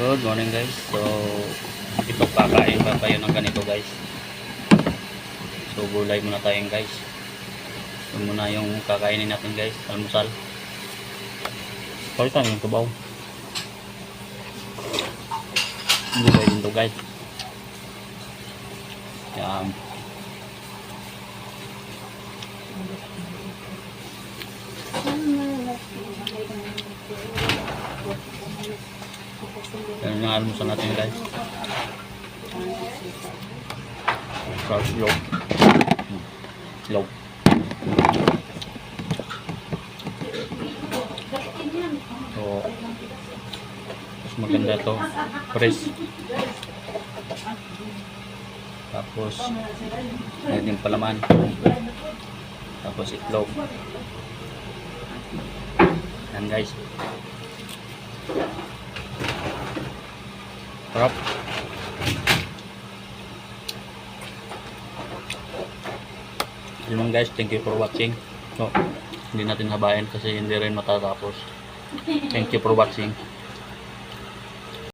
Good morning guys. So ito kakain pa tayo ng ganito guys. So gulay muna tayo guys. Ito muna yung kakainin natin guys. Almusal. Palitan yung tubaw. Gulay din to guys. Yan. Yan yung almusal natin guys. Log. Log. So mas maganda to. Fresh. Tapos meron din palaman. Tapos itlog. Yan guys. Sarap. Yun lang guys, thank you for watching. So, hindi natin habayan kasi hindi rin matatapos. Thank you for watching.